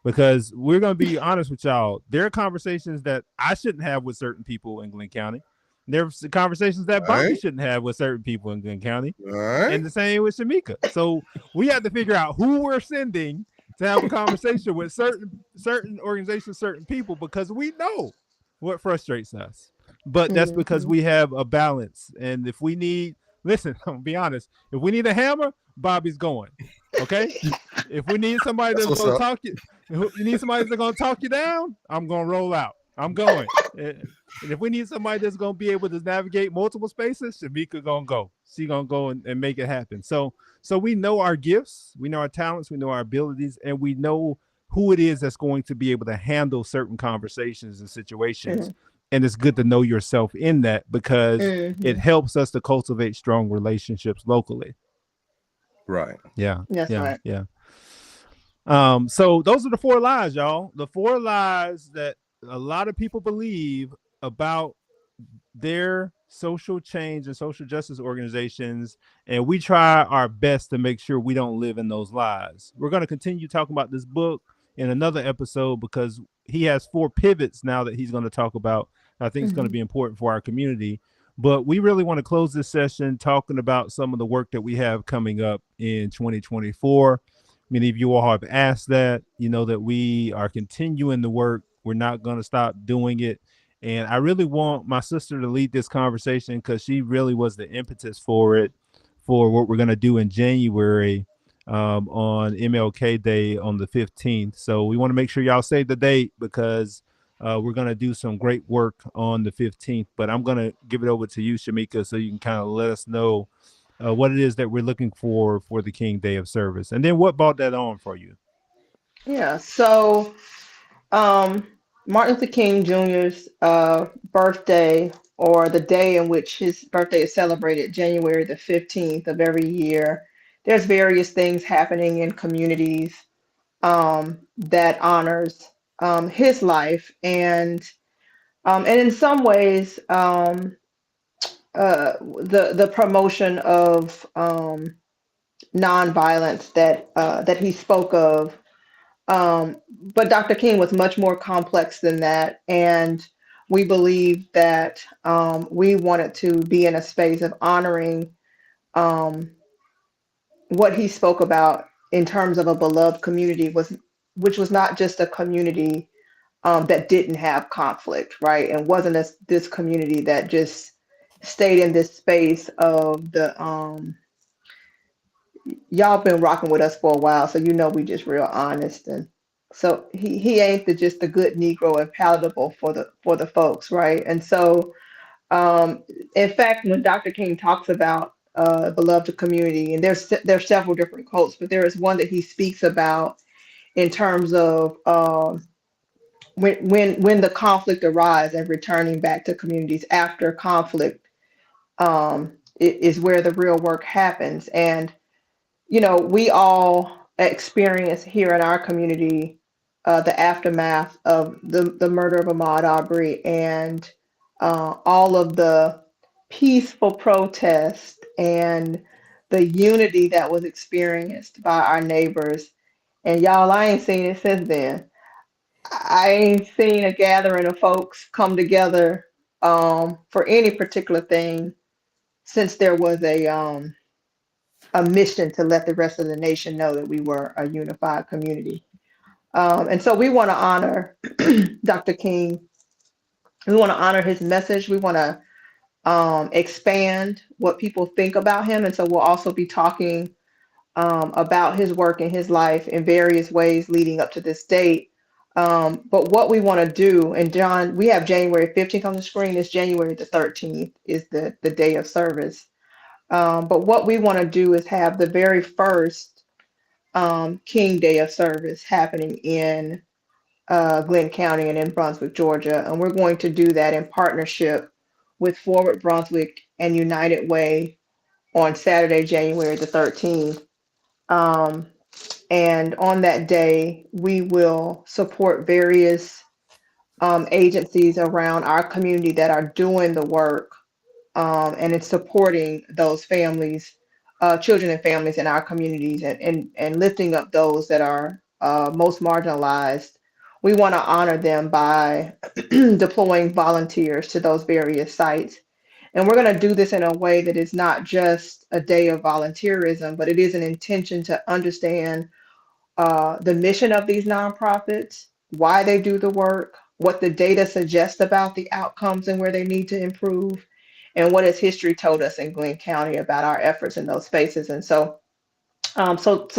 because we're going to be honest with y'all. There are conversations that I shouldn't have with certain people in Glynn County. There's conversations that All Bobby right, shouldn't have with certain people in Glynn County, all right. and the same with Shamika. So we have to figure out who we're sending to have a conversation with certain organizations, certain people, because we know what frustrates us. But that's because Mhm. we have a balance. And if we need, listen, I'm gonna be honest. If we need a hammer, Bobby's going. Okay. If we need somebody That's that's what's gonna up. talk you, you need somebody that's gonna talk you down, I'm gonna roll out. I'm going. And if we need somebody that's gonna be able to navigate multiple spaces, Shamika gonna go. She gonna go and make it happen. So we know our gifts, we know our talents, we know our abilities, and we know who it is that's going to be able to handle certain conversations and situations. Mhm. And it's good to know yourself in that, because it Mhm. helps us to cultivate strong relationships locally. Right. Yeah, That's yeah, right. yeah. So those are the 4 lies, y'all. The 4 lies that a lot of people believe about their social change and social justice organizations, and we try our best to make sure we don't live in those lies. We're going to continue talking about this book in another episode, because he has 4 pivots now that he's going to talk about. I think it's going to Mhm. be important for our community. But we really want to close this session talking about some of the work that we have coming up in 2024. Many of you all have asked that, that we are continuing the work. We're not going to stop doing it. And I really want my sister to lead this conversation, because she really was the impetus for it, for what we're going to do in January, on MLK Day on the 15th. So we want to make sure y'all save the date, because we're going to do some great work on the 15th. But I'm going to give it over to you, Shamika, so you can kind of let us know what it is that we're looking for the King Day of Service. And then what brought that on for you? Yeah. So, um, Martin Luther King Jr.'s birthday, or the day in which his birthday is celebrated, January the 15th of every year, there's various things happening in communities that honors his life, and in some ways, the promotion of nonviolence that he spoke of. But Dr. King was much more complex than that, and we believe that we wanted to be in a space of honoring um, what he spoke about in terms of a beloved community, which was not just a community that didn't have conflict, right? And wasn't this community that just stayed in this space of the y'all been rocking with us for a while, so we just real honest. And so he ain't just the good Negro and palatable for the folks, right? And so um, in fact, when Dr. King talks about beloved community, and there's several different quotes, but there is one that he speaks about in terms of when the conflict arises and returning back to communities after conflict is where the real work happens. And we all experience here in our community the aftermath of the murder of Ahmaud Arbery, and all of the peaceful protest and the unity that was experienced by our neighbors. And y'all, I ain't seen it since then. I ain't seen a gathering of folks come together for any particular thing since there was a mission to let the rest of the nation know that we were a unified community. And so we want to honor Dr. King. We want to honor his message. We want to expand what people think about him. And so we'll also be talking about his work and his life in various ways leading up to this date. But what we want to do, and John, we have January 15th on the screen. It's January the 13th is the day of service. But what we want to do is have the very first King Day of service happening in Glynn County and in Brunswick, Georgia. And we're going to do that in partnership with Forward Brunswick and United Way on Saturday, January the 13th. And on that day, we will support various agencies around our community that are doing the work, and it's supporting those families, children and families in our communities, and lifting up those that are most marginalized. We want to honor them by deploying volunteers to those various sites. And we're going to do this in a way that is not just a day of volunteerism, but it is an intention to understand the mission of these nonprofits, why they do the work, what the data suggests about the outcomes and where they need to improve, and what has history told us in Glynn County about our efforts in those spaces. And so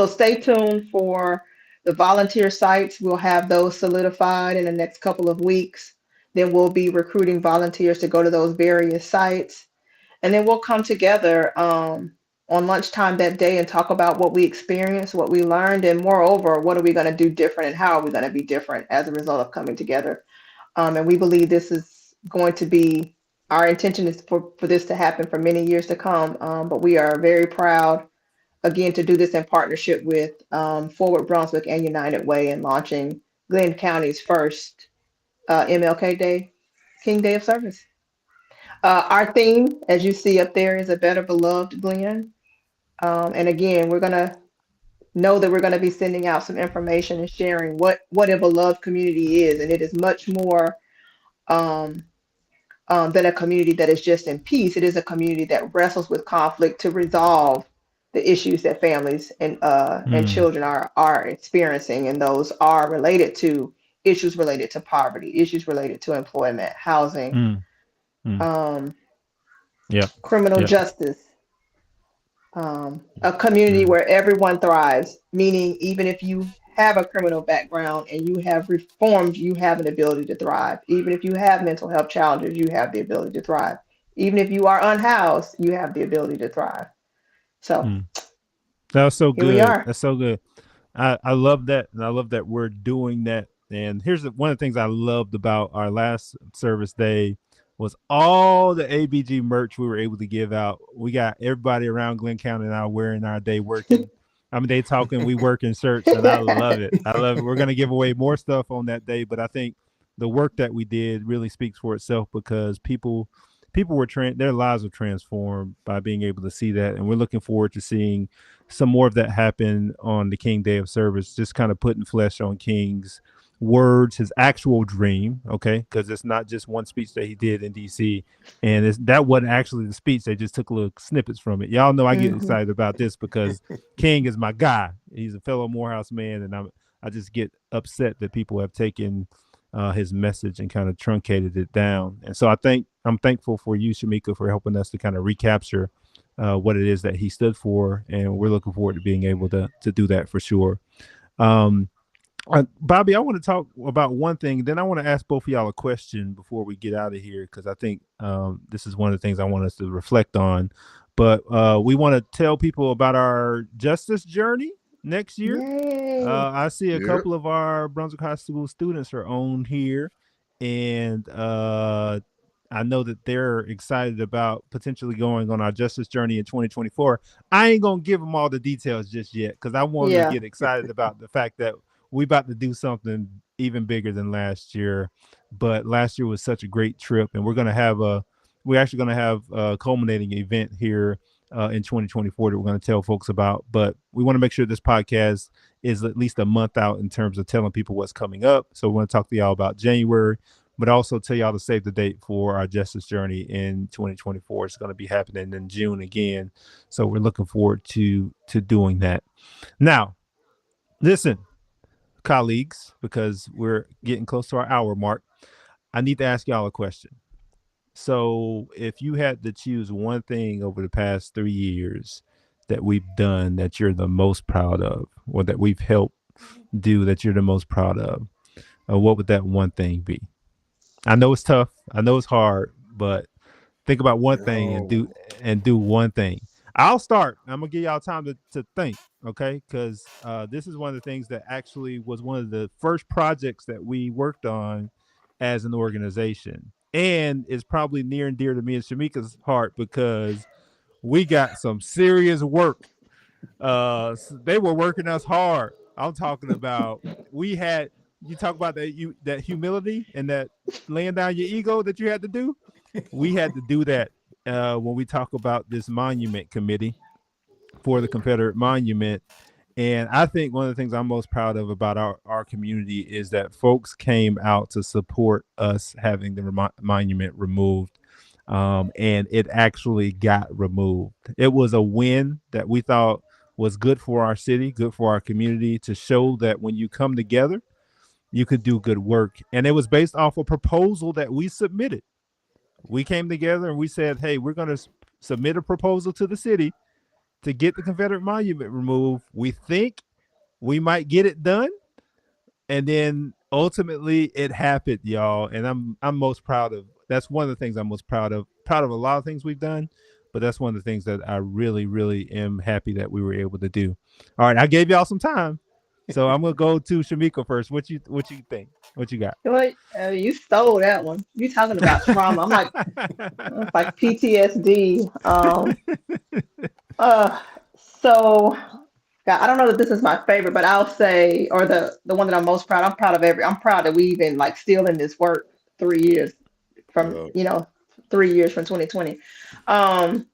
stay tuned for the volunteer sites. We'll have those solidified in the next couple of weeks. Then we'll be recruiting volunteers to go to those various sites, and then we'll come together on lunchtime that day and talk about what we experienced, what we learned, and moreover, what are we going to do different and how are we going to be different as a result of coming together. And we believe this is going to be, our intention is for this to happen for many years to come. But we are very proud, again, to do this in partnership with Forward Brunswick and United Way in launching Glynn County's first MLK Day, King Day of Service. Our theme, as you see up there, is a better beloved Glenn. And again, we're gonna know that we're gonna be sending out some information and sharing what a beloved community is, and it is much more um, than a community that is just in peace. It is a community that wrestles with conflict to resolve the issues that families and Mm, children are experiencing, and those are related to issues related to poverty, issues related to employment, housing, mm, mm. um, Yep. criminal Yep. justice, a community Mm, where everyone thrives, meaning even if you have a criminal background and you have reformed, you have an ability to thrive. Even if you have mental health challenges, you have the ability to thrive. Even if you are unhoused, you have the ability to thrive. So mm. That was so here we good. are. That's so good. I love that, and I love that we're doing that. And here's one of the things I loved about our last service day was all the ABG merch we were able to give out. We got everybody around Glenn County now wearing our day working. I mean, they talking, we work in shirts, and I love it. I love it. We're gonna give away more stuff on that day, but I think the work that we did really speaks for itself because people were their lives were transformed by being able to see that, and we're looking forward to seeing some more of that happen on the King Day of Service, just kind of putting flesh on King's words, his actual dream, okay? Because it's not just one speech that he did in DC, and that wasn't actually the speech. They just took little snippets from it. Y'all know I get Hmm. excited about this because King is my guy. He's a fellow Morehouse man, and I just get upset that people have taken his message and kind of truncated it down. And so I'm thankful for you, Shamika, for helping us to kind of recapture what it is that he stood for, and we're looking forward to being able to do that for sure. Um, Bobby, I want to talk about one thing. Then I want to ask both of y'all a question before we get out of here because I think this is one of the things I want us to reflect on. But we want to tell people about our justice journey next year. Yay. I see a Yep. couple of our Brunswick High School students are on here, and I know that they're excited about potentially going on our justice journey in 2024. I ain't gonna give them all the details just yet because I want them to Yeah. get excited about the fact that we about to do something even bigger than last year. But last year was such a great trip, and we're actually gonna have a culminating event here in 2024 that we're going to tell folks about. But we want to make sure this podcast is at least a month out in terms of telling people what's coming up. So we want to talk to y'all about January, but also tell y'all to save the date for our justice journey in 2024. It's going to be happening in June again. So we're looking forward to doing that. Now, listen, colleagues, because we're getting close to our hour mark, I need to ask y'all a question. So, if you had to choose one thing over the past 3 years that we've done that you're the most proud of, or that we've helped do that you're the most proud of, what would that one thing be? I know it's tough. I know it's hard, but think about one thing Oh, and do one thing. I'll start. I'm gonna give y'all time to think, okay? Because this is one of the things that actually was one of the first projects that we worked on as an organization, and is probably near and dear to me and Shamika's heart because we got some serious work. They were working us hard. I'm talking about we had you talk about that humility and that laying down your ego that you had to do. We had to do that when we talk about this monument committee for the Confederate monument. And I think one of the things I'm most proud of about our community is that folks came out to support us having the monument removed. And it actually got removed. It was a win that we thought was good for our city, good for our community, to show that when you come together, you could do good work. And it was based off a proposal that we submitted. We came together and we said, hey, we're going to submit a proposal to the city to get the Confederate monument removed. We think we might get it done. And then ultimately it happened, y'all. And I'm most proud of. That's one of the things I'm most proud of. Proud of a lot of things we've done, but that's one of the things that I really, really am happy that we were able to do. All right, I gave y'all some time, so I'm gonna go to Shamika first. What you think? What you got? What? You stole that one. You talking about trauma? I'm like, it's like PTSD. Uh, so God, I don't know that this is my favorite, but I'll say, or the one that I'm most proud. I'm proud of I'm proud that we even like still in this work 3 years from Yeah. 3 years from 2020. Um,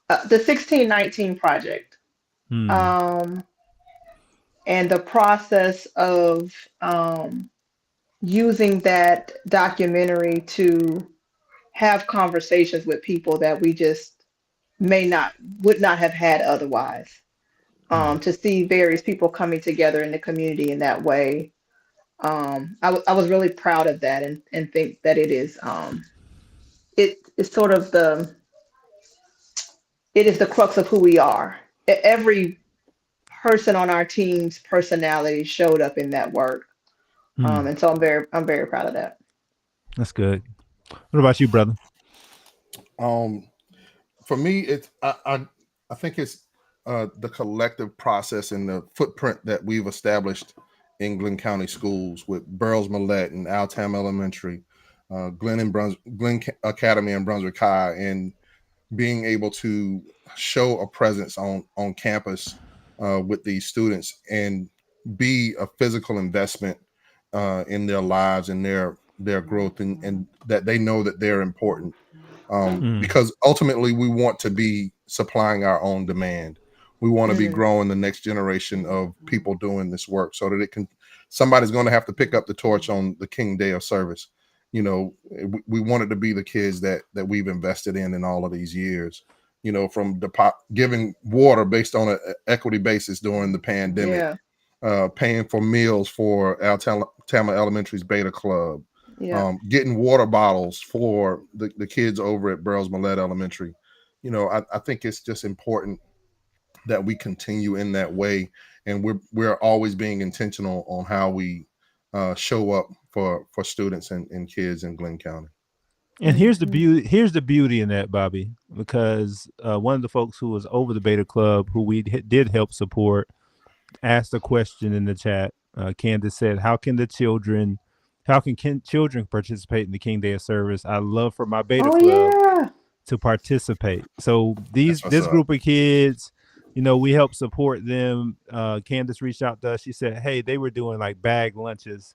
the 1619 project. Hmm. Um, and the process of using that documentary to have conversations with people that we just would not have had otherwise. Hmm. To see various people coming together in the community in that way. I was really proud of that, and think that it is sort of it is the crux of who we are. Every person on our team's personality showed up in that work. Hmm. And so I'm very proud of that. That's good. What about you, brother? Um, for me, I think it's the collective process and the footprint that we've established in Glynn County schools with Burroughs Millette and Altam Elementary, Glynn Academy and Brunswick High, and being able to show a presence on campus with these students and be a physical investment in their lives and their growth, and that they know that they're important, Hmm. because ultimately we want to be supplying our own demand. We want to be Mm, growing the next generation of people doing this work so that somebody's going to have to pick up the torch on the King Day of service. We want it to be the kids that we've invested in all of these years, from giving water based on an equity basis during the pandemic, yeah, paying for meals for Alabama Elementary's Beta Club, yeah. getting water bottles for the kids over at Burroughs Millette Elementary. I think it's just important that we continue in that way, and we're always being intentional on how we show up for students and kids in Glynn County. And here's the Hmm. beauty. Here's the beauty in that, Bobby, because one of the folks who was over the Beta Club, who we did help support, asked a question in the chat. Candace said, how can children participate in the King Day of Service? I love for my Beta Oh Club yeah, to participate. So That's what's this up. group of kids, we help support them. Candace reached out to us. She said, hey, they were doing like bag lunches,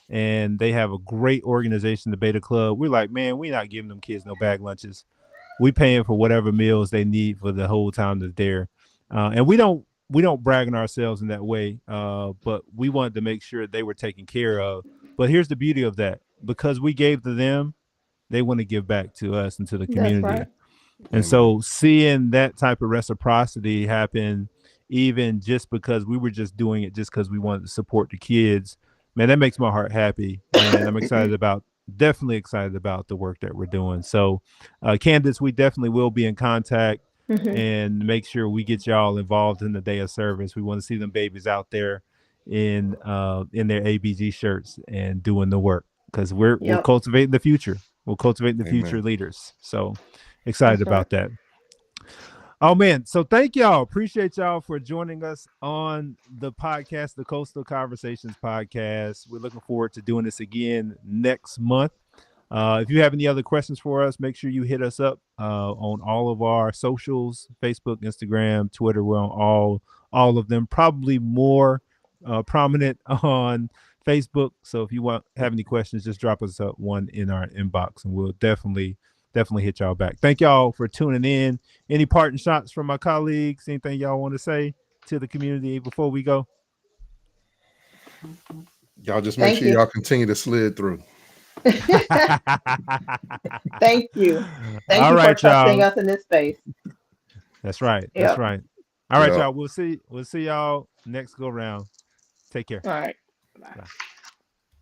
and they have a great organization, the Beta Club. We're like, man, we're not giving them kids no bag lunches. We paying for whatever meals they need for the whole time they're there. And we don't brag on ourselves in that way. But we wanted to make sure they were taken care of. But here's the beauty of that. Because we gave to them, they want to give back to us and to the that's community. right. And Amen. so seeing that type of reciprocity happen, even just because we were just doing it just because we wanted to support the kids, man, that makes my heart happy. And I'm definitely excited about the work that we're doing. So, Candace, we definitely will be in contact Hmm. and make sure we get y'all involved in the day of service. We want to see them babies out there in their ABG shirts and doing the work, because we're Yep, cultivating the future. We're cultivating the future Amen. leaders. So excited that's right. about that. Oh man, so thank y'all. Appreciate y'all for joining us on the podcast, the Coastal Conversations podcast. We're looking forward to doing this again next month. If you have any other questions for us, make sure you hit us up on all of our socials: Facebook, Instagram, Twitter. We're on all of them. Probably more prominent on Facebook. So if you have any questions, just drop us one in our inbox, and we'll definitely hit y'all back. Thank y'all for tuning in. Any parting shots from my colleagues? Anything y'all want to say to the community before we go? Y'all just make Thank sure you. y'all continue to slid through. Thank you. Thank All you for right, trusting y'all. us in this space. That's right. That's Yep. right. All right, Yeah. y'all. We'll see y'all next go round. Take care. All right. Bye. Bye.